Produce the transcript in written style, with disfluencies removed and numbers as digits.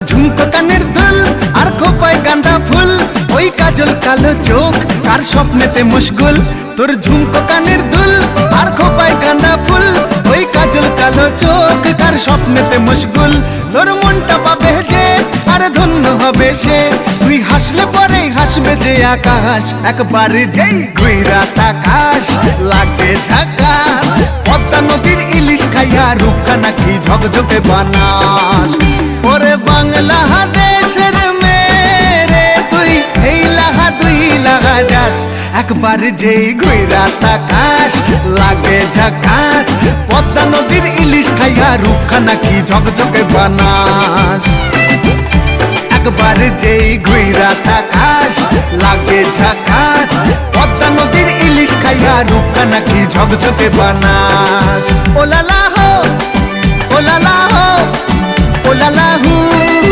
ঝুমকো কানের দুল আর খোপায় গাঁদা ফুল, ওই কাজল কালো চোখ কার স্বপ্নেতে মশগুল। তোর ঝুমকো কানের দুল আর খোপায় গাঁদা ফুল, ওই কাজল কালো চোখ কার স্বপ্নেতে মশগুল। তোর মনটা পাবে যে আর ধন্য হবে সে, তুই হাসলে পরে হাসবে যে আকাশ। একবার যেই ঘুইরা তাকাশ লাগে ঝাকাস, পদ্মা নদীর ইলিশ খাইয়া রূপখানা কি ঝকঝকে বানাস। ওরে বাংলাদেশের মেরে তুই এই লাহা দুই লাগা যাস, একবার যেই ঘুইরা তাকাস লাগে ঝাকাস, পদ্মা নদীর ইলিশ খাইয়া রূপখানা কি ঝকঝকে বানাস। একবার যেই ঘুইরা তাকাস লাগে ঝাকাস, পদ্মা নদীর ইলিশ খাইয়া রূপখানা কি ঝকঝকে বানাস। ও লালা হো, ও লালা